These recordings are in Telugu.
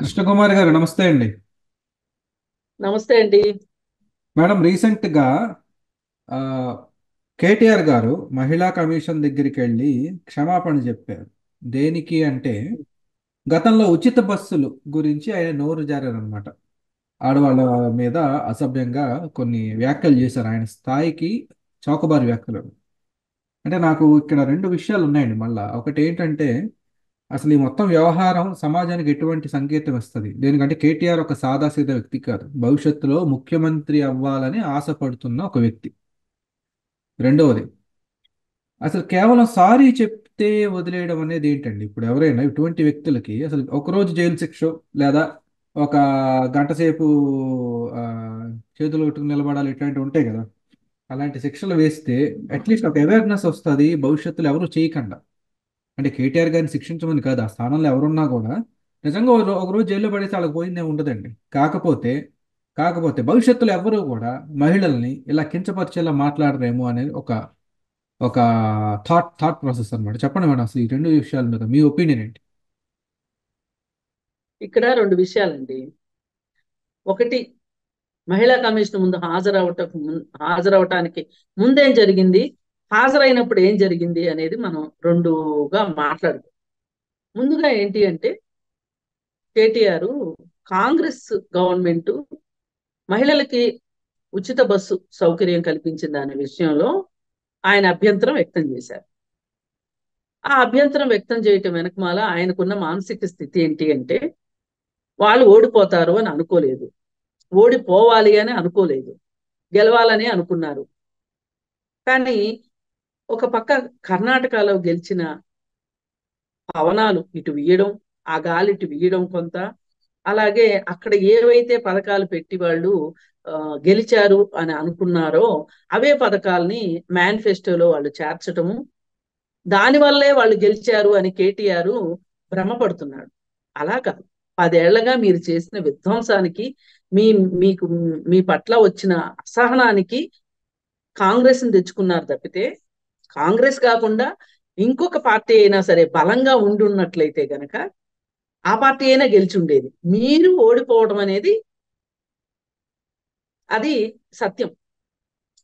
కృష్ణకుమారి గారు నమస్తే అండి. నమస్తే అండి. మేడం రీసెంట్గా ఆ, కేటీఆర్ గారు మహిళా కమిషన్ దగ్గరికి వెళ్ళి క్షమాపణ చెప్పారు. దేనికి అంటే గతంలో ఉచిత బస్సులు గురించి ఆయన నోరు జారారనమాట. ఆడవాళ్ళ మీద అసభ్యంగా కొన్ని వ్యాఖ్యలు చేశారు. ఆయన స్థాయికి చౌకబారు వ్యాఖ్యలు. అంటే నాకు ఇక్కడ రెండు విషయాలు ఉన్నాయండి. మళ్ళా ఒకటి ఏంటంటే అసలు ఈ మొత్తం వ్యవహారం సమాజానికి ఎటువంటి సంకేతం ఇస్తుంది? దేనికంటే కేటీఆర్ ఒక సాదాసీదా వ్యక్తి కాదు, భవిష్యత్తులో ముఖ్యమంత్రి అవ్వాలని ఆశపడుతున్న ఒక వ్యక్తి. రెండవది, అసలు కేవలం సారీ చెప్తే వదిలేయడం అనేది ఏంటండి? ఇప్పుడు ఎవరైనా ఇటువంటి వ్యక్తులకి అసలు ఒక రోజు జైలు శిక్ష, లేదా ఒక గంట సేపు ఆ, చేతులు కట్టుకుని నిలబడాలి, ఇట్లాంటివి ఉంటాయి కదా. అలాంటి శిక్షలు వేస్తే అట్లీస్ట్ ఒక అవేర్నెస్ వస్తుంది, భవిష్యత్తులో ఎవరు చేయకుండా. అంటే కేటీఆర్ గారిని శిక్షించమని కాదు, ఆ స్థానంలో ఎవరున్నా కూడా నిజంగా ఒక రోజు జైల్లో పడేసి వాళ్ళకి పోయిందే ఉండదండి. కాకపోతే కాకపోతే భవిష్యత్తులో ఎవరు కూడా మహిళల్ని ఇలా కించపరిచేలా మాట్లాడరేమో అనేది ఒక ఒక థాట్ ప్రాసెస్ అన్నమాట. చెప్పండి మేడం, అసలు ఈ రెండు విషయాల మీద మీ ఒపీనియన్ ఏంటి? ఇక్కడ రెండు విషయాలండి. ఒకటి, మహిళా కమిషన్ ముందు హాజరవటానికి ముందేం జరిగింది, హాజరైనప్పుడు ఏం జరిగింది అనేది మనం రెండుగా మాట్లాడుతాం. ముందుగా ఏంటి అంటే, కేటీఆర్ కాంగ్రెస్ గవర్నమెంట్ మహిళలకి ఉచిత బస్సు సౌకర్యం కల్పించింది అనే విషయంలో ఆయన అభ్యంతరం వ్యక్తం చేశారు. ఆ అభ్యంతరం వ్యక్తం చేయటం వెనకమాల ఆయనకున్న మానసిక స్థితి ఏంటి అంటే, వాళ్ళు ఓడిపోతారు అని అనుకోలేదు, ఓడిపోవాలి అని అనుకోలేదు, గెలవాలని అనుకున్నారు. కానీ ఒక పక్క కర్ణాటకలో గెలిచిన పవనాలు ఇటు వీయడం, ఆ గాలి ఇటు వీయడం కొంత, అలాగే అక్కడ ఏవైతే పథకాలు పెట్టి వాళ్ళు గెలిచారు అని అనుకున్నారో అవే పథకాల్ని మేనిఫెస్టోలో వాళ్ళు చేర్చటము, దానివల్లే వాళ్ళు గెలిచారు అని కేటీఆర్ భ్రమపడుతున్నాడు. అలా కాదు. 10 ఏళ్లగా మీరు చేసిన విధ్వంసానికి, మీ మీకు మీ పట్ల వచ్చిన అసహనానికి కాంగ్రెస్ ని తెచ్చుకున్నారు తప్పితే, కాంగ్రెస్ కాకుండా ఇంకొక పార్టీ అయినా సరే బలంగా ఉండి ఉన్నట్లయితే గనక ఆ పార్టీ అయినా గెలిచి ఉండేది. మీరు ఓడిపోవడం అనేది అది సత్యం.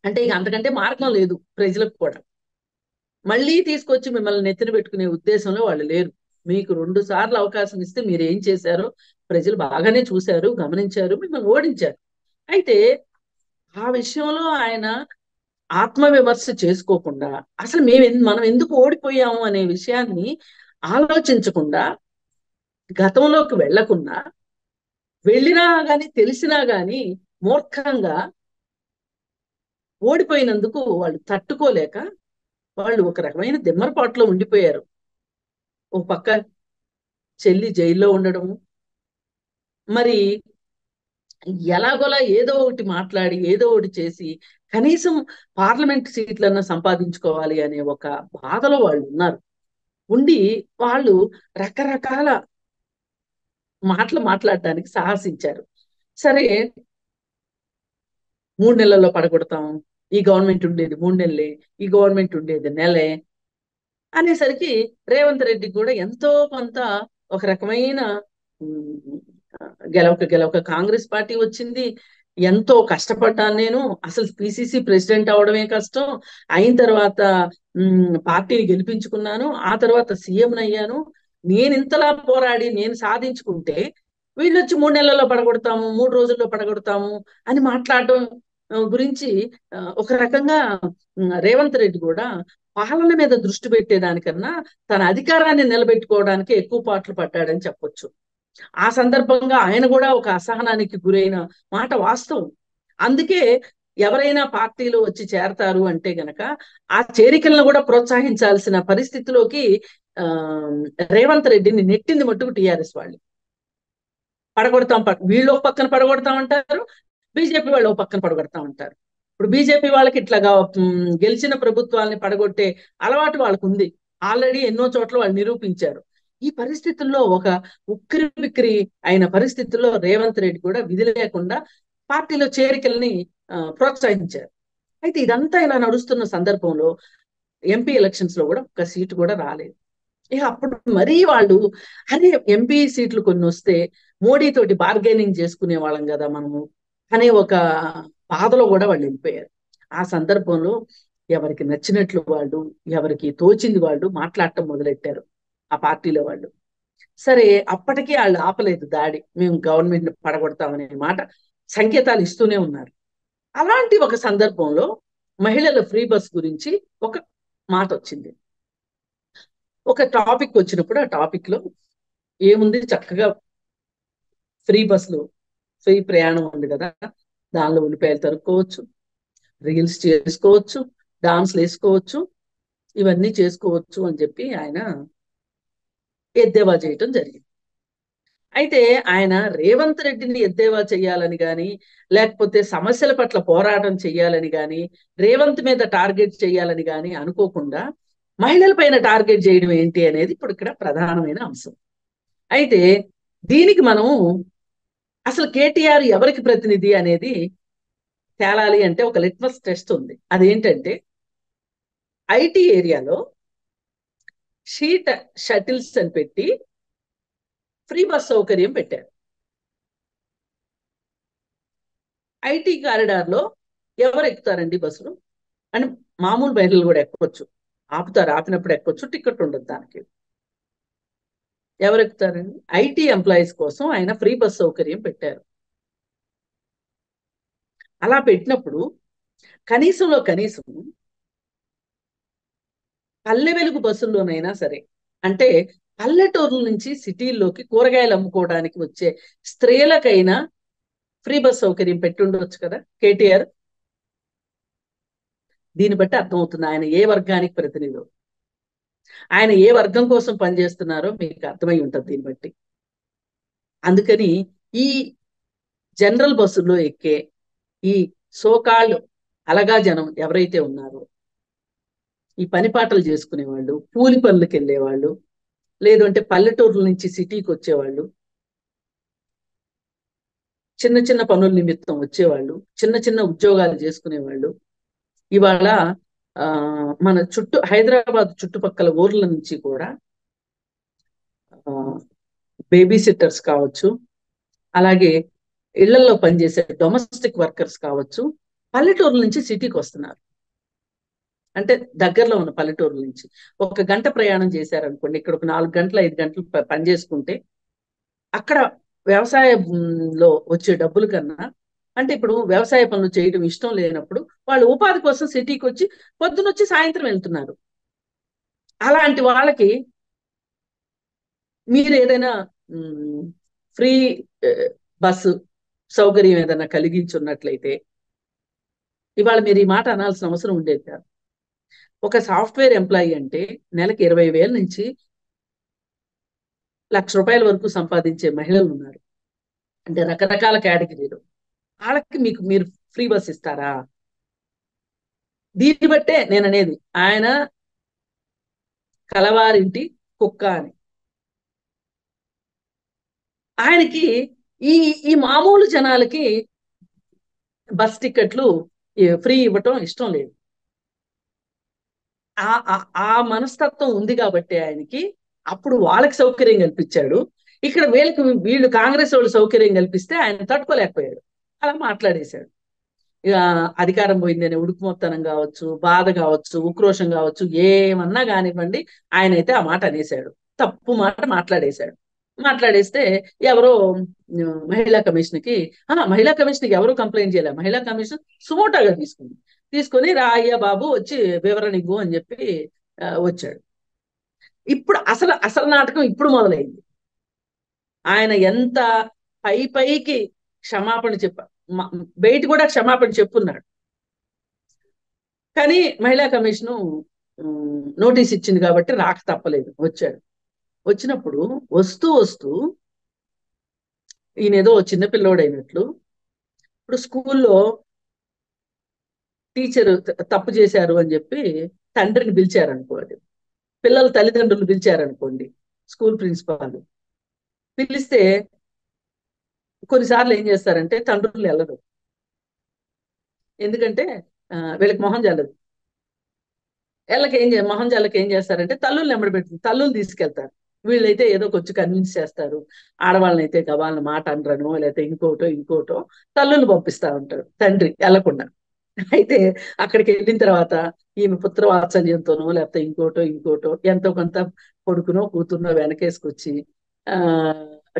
అంటే ఇక అంతకంటే మార్గం లేదు ప్రజలకు కూడా. మళ్ళీ తీసుకొచ్చి మిమ్మల్ని నెత్తిన పెట్టుకునే ఉద్దేశంలో వాళ్ళు లేరు. మీకు 2 సార్లు అవకాశం ఇస్తే మీరు ఏం చేశారో ప్రజలు బాగానే చూశారు, గమనించారు, మిమ్మల్ని ఓడించారు. అయితే ఆ విషయంలో ఆయన ఆత్మవిమర్శ చేసుకోకుండా, అసలు మనం ఎందుకు ఓడిపోయాము అనే విషయాన్ని ఆలోచించకుండా, గతంలోకి వెళ్లకుండా, వెళ్ళినా గాని తెలిసినా గాని మూర్ఖంగా ఓడిపోయినందుకు వాళ్ళు తట్టుకోలేక వాళ్ళు ఒక రకమైన దిమ్మరపాటులో ఉండిపోయారు. ఒక పక్క చెల్లి జైల్లో ఉండడము, మరి ఎలాగోలా ఏదో ఒకటి మాట్లాడి ఏదో ఒకటి చేసి కనీసం పార్లమెంట్ సీట్లన్నా సంపాదించుకోవాలి అనే ఒక బాధలో వాళ్ళు ఉన్నారు. ఉండి వాళ్ళు రకరకాల మాటలు మాట్లాడడానికి సాహసించారు. సరే, 3 నెలల్లో పడగొడతాము, ఈ గవర్నమెంట్ ఉండేది 3 నెలలే, ఈ గవర్నమెంట్ ఉండేది నెలే అనేసరికి రేవంత్ రెడ్డి కూడా ఎంతో కొంత ఒక రకమైన ఉమ్, గెలవక గెలవక కాంగ్రెస్ పార్టీ వచ్చింది. ఎంతో కష్టపడ్డాను నేను, అసలు పిసిసి ప్రెసిడెంట్ అవడమే కష్టం, అయిన తర్వాత పార్టీని గెలిపించుకున్నాను, ఆ తర్వాత సీఎం అయ్యాను, నేను ఇంతలా పోరాడి నేను సాధించుకుంటే వీళ్ళు వచ్చి 3 నెలల్లో పడగొడతాము, 3 రోజుల్లో పడగొడతాము అని మాట్లాడడం గురించి ఒక రకంగా రేవంత్ రెడ్డి కూడా పాలన మీద దృష్టి పెట్టేదానికన్నా తన అధికారాన్ని నిలబెట్టుకోవడానికి ఎక్కువ పాటలు పడ్డాడని చెప్పొచ్చు. ఆ సందర్భంగా ఆయన కూడా ఒక అసహనానికి గురైన మాట వాస్తవం. అందుకే ఎవరైనా పార్టీలో వచ్చి చేరతారు అంటే గనక ఆ చేరికలను కూడా ప్రోత్సహించాల్సిన పరిస్థితిలోకి ఆ రేవంత్ రెడ్డిని నెట్టింది మట్టుకు టీఆర్ఎస్ వాళ్ళు. పడగొడతాం, వీళ్ళు ఒక పక్కన పడగొడతాం అంటారు, బీజేపీ వాళ్ళు ఒక పక్కన పడగొడతా ఉంటారు. ఇప్పుడు బీజేపీ వాళ్ళకి ఇట్లాగా గెలిచిన ప్రభుత్వాలని పడగొట్టే అలవాటు వాళ్ళకు ఉంది. ఆల్రెడీ ఎన్నో చోట్ల వాళ్ళు నిరూపించారు. ఈ పరిస్థితుల్లో ఒక ఉక్కిరి బిక్కిరి అయిన పరిస్థితుల్లో రేవంత్ రెడ్డి కూడా విధి లేకుండా పార్టీలో చేరికల్ని ప్రోత్సహించారు. అయితే ఇదంతా ఇలా నడుస్తున్న సందర్భంలో ఎంపీ ఎలక్షన్స్ లో కూడా ఒక సీటు కూడా రాలేదు. ఇక అప్పుడు మరీ వాళ్ళు, అరే ఎంపీ సీట్లు కొన్ని వస్తే మోడీ తోటి బార్గెనింగ్ చేసుకునే వాళ్ళం కదా మనము అనే ఒక బాధలో కూడా వాళ్ళు వెళ్ళిపోయారు. ఆ సందర్భంలో ఎవరికి నచ్చినట్లు వాళ్ళు, ఎవరికి తోచింది వాళ్ళు మాట్లాడటం మొదలెట్టారు ఆ పార్టీలో వాళ్ళు. సరే, అప్పటికీ వాళ్ళు ఆపలేదు దాడి, మేము గవర్నమెంట్ పడగొడతామనే మాట సంకేతాలు ఇస్తూనే ఉన్నారు. అలాంటి ఒక సందర్భంలో మహిళల ఫ్రీ బస్ గురించి ఒక మాట వచ్చింది. ఒక టాపిక్ వచ్చినప్పుడు ఆ టాపిక్ లో ఏముంది, చక్కగా ఫ్రీ బస్సులు, ఫ్రీ ప్రయాణం ఉంది కదా, దానిలో ఉల్లిపాయలు తరుక్కోవచ్చు, రీల్స్ చేసుకోవచ్చు, డాన్స్లు వేసుకోవచ్చు, ఇవన్నీ చేసుకోవచ్చు అని చెప్పి ఆయన ఎద్దేవా చేయటం జరిగింది. అయితే ఆయన రేవంత్ రెడ్డిని ఎద్దేవా చేయాలని కానీ, లేకపోతే సమస్యల పట్ల పోరాటం చేయాలని కానీ, రేవంత్ మీద టార్గెట్ చేయాలని కానీ అనుకోకుండా మహిళల పైన టార్గెట్ చేయడం ఏంటి అనేది ఇప్పుడు ఇక్కడ ప్రధానమైన అంశం. అయితే దీనికి మనం అసలు కేటీఆర్ ఎవరికి ప్రతినిధి అనేది తేలాలి అంటే ఒక లిట్మస్ టెస్ట్ ఉంది. అదేంటంటే ఐటీ ఏరియాలో షీట్ షటిల్స్ అని పెట్టి ఫ్రీ బస్ సౌకర్యం పెట్టారు. ఐటీ కారిడార్ లో ఎవరు ఎక్కుతారండి బస్సులు అని, మామూలు మహిళలు కూడా ఎక్కవచ్చు, ఆపుతారు, ఆపినప్పుడు ఎక్కొచ్చు, టికెట్ ఉండదు దానికి. ఎవరు ఎక్కుతారండి? ఐటీ ఎంప్లాయీస్ కోసం ఆయన ఫ్రీ బస్ సౌకర్యం పెట్టారు. అలా పెట్టినప్పుడు కనీసంలో కనీసం పల్లె వెలుగు బస్సుల్లోనైనా సరే, అంటే పల్లెటూర్ల నుంచి సిటీల్లోకి కూరగాయలు అమ్ముకోవడానికి వచ్చే స్త్రీలకైనా ఫ్రీ బస్ సౌకర్యం పెట్టి ఉండవచ్చు కదా కేటీఆర్. దీన్ని బట్టి అర్థమవుతుంది ఆయన ఏ వర్గానికి ప్రతినిధి, ఆయన ఏ వర్గం కోసం పనిచేస్తున్నారో మీకు అర్థమై ఉంటుంది దీన్ని బట్టి. అందుకని ఈ జనరల్ బస్సుల్లో ఎక్కే ఈ సోకాళ్ళు అలగా జనం ఎవరైతే ఉన్నారో, ఈ పని పాటలు చేసుకునే వాళ్ళు, కూలి పనులకు వెళ్ళేవాళ్ళు, లేదు అంటే పల్లెటూర్ల నుంచి సిటీకి వచ్చేవాళ్ళు, చిన్న చిన్న పనుల నిమిత్తం వచ్చేవాళ్ళు, చిన్న చిన్న ఉద్యోగాలు చేసుకునేవాళ్ళు, ఇవాళ మన హైదరాబాద్ చుట్టుపక్కల ఊర్ల నుంచి కూడా బేబీ సిట్టర్స్ కావచ్చు, అలాగే ఇళ్లలో పనిచేసే డొమెస్టిక్ వర్కర్స్ కావచ్చు, పల్లెటూర్ల నుంచి సిటీకి వస్తున్నారు. అంటే దగ్గరలో ఉన్న పల్లెటూర్ల నుంచి 1 గంట ప్రయాణం చేశారనుకోండి, ఇక్కడ ఒక 4 గంటలు 5 గంటలు పని చేసుకుంటే అక్కడ వ్యవసాయంలో వచ్చే డబ్బుల కన్నా, అంటే ఇప్పుడు వ్యవసాయ పనులు చేయడం ఇష్టం లేనప్పుడు వాళ్ళు ఉపాధి కోసం సిటీకి వచ్చి పొద్దునొచ్చి సాయంత్రం వెళ్తున్నారు. అలాంటి వాళ్ళకి మీరు ఏదైనా ఫ్రీ బస్సు సౌకర్యం ఏదైనా కలిగించున్నట్లయితే ఇవాళ మీరు ఈ మాట అనాల్సిన అవసరం ఉండేది కాదు. ఒక సాఫ్ట్వేర్ ఎంప్లాయీ అంటే నెలకి 20,000 నుంచి ₹1,00,000 వరకు సంపాదించే మహిళలు ఉన్నారు. అంటే రకరకాల కేటగిరీలు. వాళ్ళకి మీరు ఫ్రీ బస్ ఇస్తారా? దీన్ని బట్టే నేను అనేది ఆయన కలవారింటి కుక్క అని. ఆయనకి ఈ ఈ మామూలు జనాలకి బస్ టికెట్లు ఫ్రీ ఇవ్వటం ఇష్టం లేదు. ఆ మనస్తత్వం ఉంది కాబట్టి ఆయనకి అప్పుడు వాళ్ళకి సౌకర్యం కల్పించాడు. ఇక్కడ వీళ్ళు కాంగ్రెస్ వాళ్ళు సౌకర్యం కల్పిస్తే ఆయన తట్టుకోలేకపోయాడు, అలా మాట్లాడేశాడు. ఇక అధికారం పోయిందనే ఉడుకుమొత్తనం కావచ్చు, బాధ కావచ్చు, ఉక్రోషం కావచ్చు, ఏమన్నా కానివ్వండి, ఆయన అయితే ఆ మాట అనేశాడు, తప్పు మాట మాట్లాడేశాడు. మాట్లాడేస్తే ఎవరో మహిళా కమిషన్కి మహిళా కమిషన్కి ఎవరు కంప్లైంట్ చేయలే, మహిళా కమిషన్ సుమోటాగా తీసుకొని రాయ్య బాబు వచ్చి వివరణ ఇవ్వు అని చెప్పి వచ్చాడు. ఇప్పుడు అసలు నాటకం ఇప్పుడు మొదలైంది. ఆయన ఎంత పైకి క్షమాపణ బయట కూడా క్షమాపణ చెప్పున్నాడు, కానీ మహిళా కమిషను నోటీస్ ఇచ్చింది కాబట్టి రాక తప్పలేదు, వచ్చాడు. వచ్చినప్పుడు వస్తూ ఈయన ఏదో చిన్నపిల్లోడైనట్లు ఇప్పుడు స్కూల్లో టీచర్ తప్పు చేశారు అని చెప్పి తండ్రిని పిలిచారనుకోండి, పిల్లల తల్లిదండ్రులు పిలిచారనుకోండి, స్కూల్ ప్రిన్సిపాల్ పిలిస్తే కొన్నిసార్లు ఏం చేస్తారంటే తండ్రులు వెళ్ళరు, ఎందుకంటే వీళ్ళకి మొహం జల్లదు. మొహం జల్లకి ఏం చేస్తారంటే తల్లుల్ని తీసుకెళ్తారు, వీళ్ళైతే ఏదో కొంచెం కన్విన్స్ చేస్తారు. ఆడవాళ్ళని అయితే గబాలను మాట అనరనో లేకపోతే ఇంకోటో తల్లులు పంపిస్తా ఉంటారు తండ్రి వెళ్లకుండా. అయితే అక్కడికి వెళ్ళిన తర్వాత ఈమె పుత్ర వాత్సల్యంతోనో లేకపోతే ఇంకోటో ఎంతో కొంత కొడుకునో కూతుర్నో వెనకేసుకొచ్చి ఆ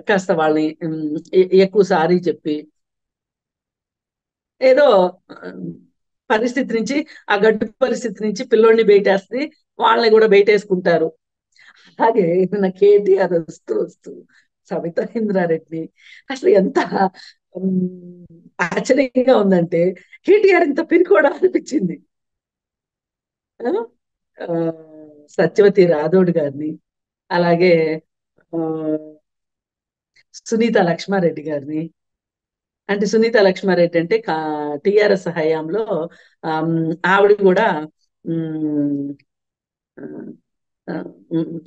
కాస్త వాళ్ళని ఎక్కువ సారీ చెప్పి ఏదో పరిస్థితి నుంచి, ఆ గడ్డు పరిస్థితి నుంచి పిల్లోడిని బయటేస్తే వాళ్ళని కూడా బయటేసుకుంటారు. అలాగే నా కేటీఆర్ వస్తూ సబితా ఇంద్రారెడ్డి అసలు ఎంత ఆశ్చర్యంగా ఉందంటే కేటీఆర్ ఇంత పిరికోడా అనిపించింది. ఆ, ఆ, సత్యవతి రాథోడ్ గారిని, అలాగే ఆ, సునీత లక్ష్మారెడ్డి గారిని. అంటే సునీత లక్ష్మారెడ్డి అంటే టిఆర్ఎస్ హయాంలో ఆమ్, ఆవిడ కూడా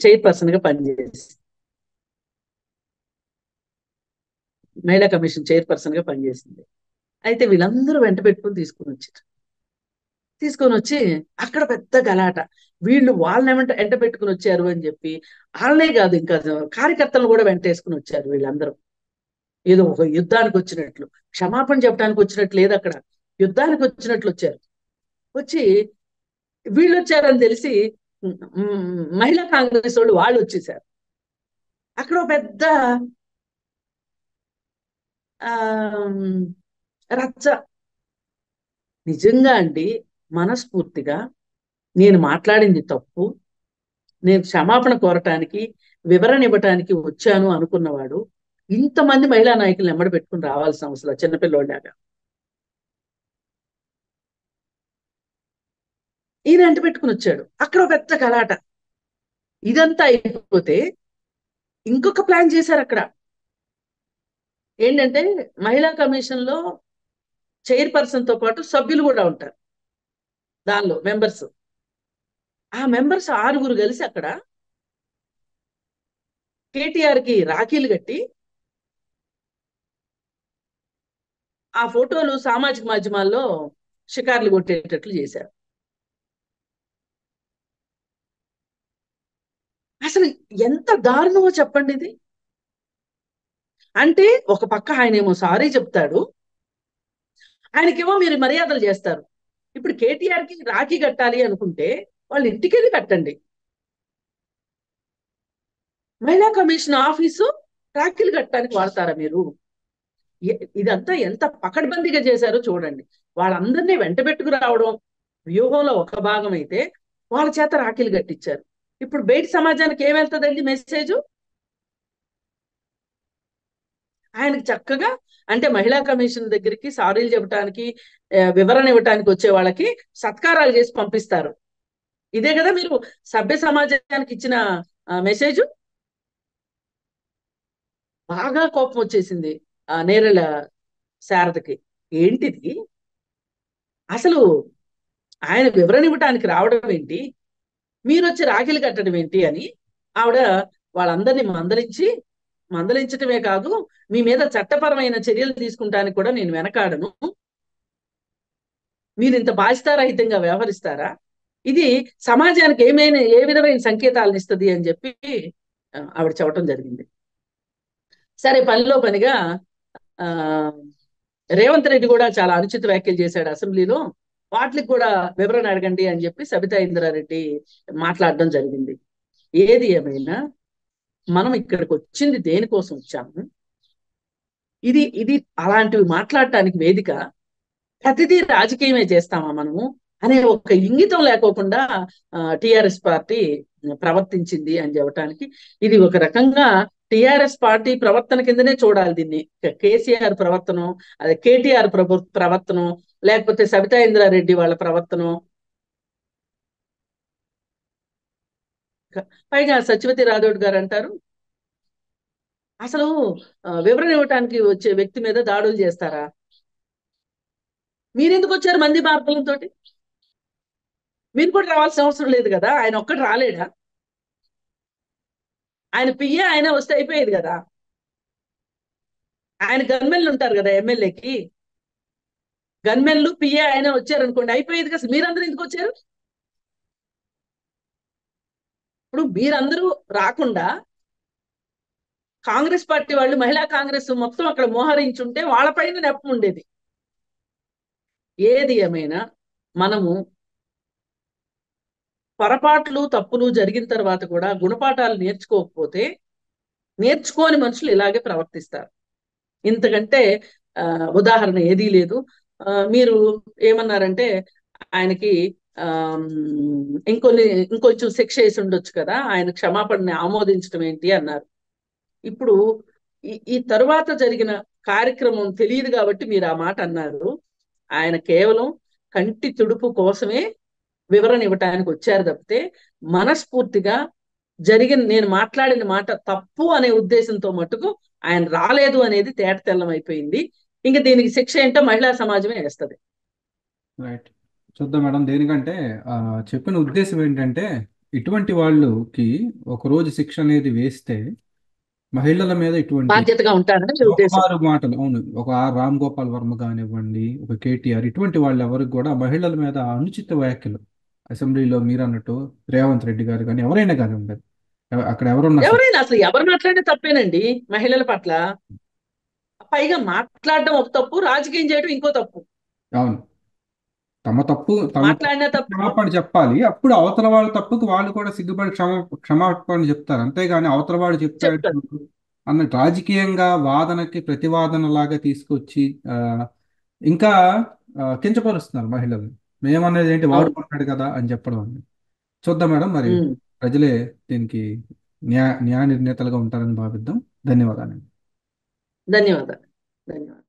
చైర్పర్సన్ గా పనిచేసి, మహిళా కమిషన్ చైర్పర్సన్ గా పనిచేసింది. అయితే వీళ్ళందరూ వెంట పెట్టుకుని తీసుకొని వచ్చి అక్కడ పెద్ద గలాట. వీళ్ళు వాళ్ళని ఎంట పెట్టుకుని వచ్చారు అని చెప్పి వాళ్ళనే కాదు ఇంకా కార్యకర్తలను కూడా వెంటేసుకుని వచ్చారు వీళ్ళందరూ. ఏదో ఒక యుద్ధానికి వచ్చినట్లు, క్షమాపణ చెప్పడానికి వచ్చినట్లు లేదు, అక్కడ యుద్ధానికి వచ్చినట్లు వచ్చారు. వచ్చి వీళ్ళు వచ్చారని తెలిసి మహిళా కాంగ్రెస్ వాళ్ళు వచ్చేసారు. అక్కడ ఒక పెద్ద ఆ రచ్చ. నిజంగా అండి, మనస్ఫూర్తిగా నేను మాట్లాడింది తప్పు, నేను క్షమాపణ కోరటానికి వివరణ ఇవ్వటానికి వచ్చాను అనుకున్నవాడు ఇంతమంది మహిళా నాయకులను ఎమ్మడి పెట్టుకుని రావాల్సిన అవసరం చిన్నపిల్లోడాగా ఈయన ఎంట పెట్టుకుని వచ్చాడు. అక్కడ ఒక పెద్ద గలాట. ఇదంతా అయిపోతే ఇంకొక ప్లాన్ చేశారు అక్కడ. ఏంటంటే మహిళా కమిషన్ లో చైర్పర్సన్ తో పాటు సభ్యులు కూడా ఉంటారు దానిలో మెంబర్స్. ఆ మెంబర్స్ 6 కలిసి అక్కడ కేటీఆర్ కి రాఖీలు కట్టి ఆ ఫోటోలు సామాజిక మాధ్యమాల్లో షికార్లు కొట్టేటట్లు చేశారు. అసలు ఎంత దారుణమో చెప్పండి ఇది. అంటే ఒక పక్క ఆయనేమో సారీ చెప్తాడు, ఆయనకేమో మీరు మర్యాదలు చేస్తారు. ఇప్పుడు కేటీఆర్ కి రాఖీ కట్టాలి అనుకుంటే వాళ్ళ ఇంటికెళ్ళి కట్టండి. మహిళా కమిషన్ ఆఫీసు రాఖీలు కట్టడానికి వాడతారా మీరు? ఇదంతా ఎంత పకడ్బందీగా చేశారో చూడండి. వాళ్ళందరినీ వెంట పెట్టుకు రావడం వ్యూహంలో ఒక భాగం అయితే వాళ్ళ చేత రాఖీలు కట్టించారు. ఇప్పుడు బయట సమాజానికి ఏమెళ్తుందండి మెసేజ్? ఆయనకి చక్కగా అంటే మహిళా కమిషన్ దగ్గరికి సారీలు చెప్పడానికి వివరణ ఇవ్వడానికి వచ్చే వాళ్ళకి సత్కారాలు చేసి పంపిస్తారు. ఇదే కదా మీరు సభ్య సమాజానికి ఇచ్చిన మెసేజ్. బాగా కోపం వచ్చేసింది ఆ నేరళ శారదకి. ఏంటిది అసలు, ఆయన వివరణ ఇవ్వటానికి రావడం ఏంటి, మీరు వచ్చి రాఖీలు కట్టడం ఏంటి అని ఆవిడ వాళ్ళందరినీ మందలించటమే కాదు, మీ మీద చట్టపరమైన చర్యలు తీసుకుంటానికి కూడా నేను వెనకాడను, మీరు ఇంత బాధ్యతారహితంగా వ్యవహరిస్తారా, ఇది సమాజానికి ఏ విధమైన సంకేతాలను ఇస్తుంది అని చెప్పి ఆవిడ చెప్పడం జరిగింది. సరే, పనిలో పనిగా ఆ రేవంత్ రెడ్డి కూడా చాలా అనుచిత వ్యాఖ్యలు చేశాడు అసెంబ్లీలో. వాటికి కూడా వివరణ అడగండి అని చెప్పి సబితా ఇంద్రారెడ్డి మాట్లాడడం జరిగింది. ఏది ఏమైనా మనం ఇక్కడికి వచ్చింది దేనికోసం వచ్చాము? ఇది అలాంటివి మాట్లాడటానికి వేదిక? ప్రతిదీ రాజకీయమే చేస్తామా మనము అనే ఒక ఇంగితం లేకోకుండా టిఆర్ఎస్ పార్టీ ప్రవర్తించింది అని చెప్పడానికి ఇది ఒక రకంగా టిఆర్ఎస్ పార్టీ ప్రవర్తన కిందనే చూడాలి దీన్ని. కేసీఆర్ ప్రవర్తన, అదే కేటీఆర్ ప్రవర్తన, లేకపోతే సబితా ఇంద్రారెడ్డి వాళ్ళ ప్రవర్తన. పైగా సత్యవతి రాథోడ్ గారు అంటారు అసలు వివరణ ఇవ్వటానికి వచ్చే వ్యక్తి మీద దాడులు చేస్తారా? మీరెందుకు వచ్చారు మంది మార్పులతో? మీరు కూడా రావాల్సిన అవసరం లేదు కదా, ఆయన ఒక్కడు రాలేడా? ఆయన పియ్యే ఆయన వస్తే అయిపోయేది కదా. ఆయన గన్మెన్లు ఉంటారు కదా, ఎమ్మెల్యేకి గన్మెన్లు పియ్యే ఆయన వచ్చారనుకోండి అయిపోయేది కదా. మీరందరూ ఎందుకు వచ్చారు? ఇప్పుడు మీరందరూ రాకుండా కాంగ్రెస్ పార్టీ వాళ్ళు, మహిళా కాంగ్రెస్ మొత్తం అక్కడ మోహరించుంటే వాళ్ళపైన నెపం ఉండేది. ఏది ఏమైనా మనము పొరపాట్లు తప్పులు జరిగిన తర్వాత కూడా గుణపాఠాలు నేర్చుకోకపోతే, నేర్చుకోని మనుషులు ఇలాగే ప్రవర్తిస్తారు. ఇంతకంటే ఆ, ఉదాహరణ ఏదీ లేదు. మీరు ఏమన్నారంటే ఆయనకి ఆ, ఇంకొంచెం శిక్ష వేసి ఉండొచ్చు కదా, ఆయన క్షమాపణని ఆమోదించడం ఏంటి అన్నారు. ఇప్పుడు ఈ తరువాత జరిగిన కార్యక్రమం తెలియదు కాబట్టి మీరు ఆ మాట అన్నారు. ఆయన కేవలం కంటి తుడుపు కోసమే వివరణ ఇవ్వటానికి వచ్చారు తప్పితే, మనస్ఫూర్తిగా జరిగిన, నేను మాట్లాడిన మాట తప్పు అనే ఉద్దేశంతో మటుకు ఆయన రాలేదు అనేది తేట తెల్లం అయిపోయింది. ఇంకా దీనికి శిక్ష ఏంటో మహిళా సమాజమే వేస్తుంది. రైట్. చూద్దాం మేడం. దేనికంటే ఆ, చెప్పిన ఉద్దేశం ఏంటంటే, ఇటువంటి వాళ్ళకి ఒక రోజు శిక్ష అనేది వేస్తే మహిళల మీద ఇటువంటి బాధ్యతగా ఉంటారని మీ ఉద్దేశం. మోకమారు మాటలు, అవును, ఒక ఆర్ రామ్ గోపాల్ వర్మ కానివ్వండి, ఒక కేటీఆర్, ఇటువంటి వాళ్ళు ఎవరికి కూడా మహిళల మీద అనుచిత వ్యాఖ్యలు అసెంబ్లీలో మీరు అన్నట్టు రేవంత్ రెడ్డి గారు కానీ ఎవరైనా కానీ ఉండదు, అక్కడ ఎవరున్నా సరే. ఎవరైనా అసలు ఎవరు మాట్లాడినా తప్పేనండి మహిళల పట్ల. పైగా మాట్లాడడం ఒక తప్పు, రాజకీయం చేయడం ఇంకో తప్పు. అవును. తమ తప్పు మాట్లాడినా తప్పే. క్షమాపణ చెప్పాలి. అప్పుడు అవతల వాళ్ళ తప్పుకు వాళ్ళు కూడా సిగ్గుపడి క్షమాపణ చెప్తారు. అంతేగాని అవతల వాడు చెప్తారు. చెప్పాడు అన్న రాజకీయంగా వాదనకి ప్రతివాదన లాగా తీసుకొచ్చి ఇంకా కించపరుస్తున్నారు మహిళల్ని. మేమనేది ఏంటి, అవును. వాడుకున్నాడు కదా అని చెప్పడం అని. చూద్దాం మేడం, మరి ఉమ్. ప్రజలే దీనికి న్యాయ నిర్ణేతలుగా ఉంటారని భావిద్దాం. ధన్యవాదాలు. ధన్యవాదాలు. ధన్యవాదాలు.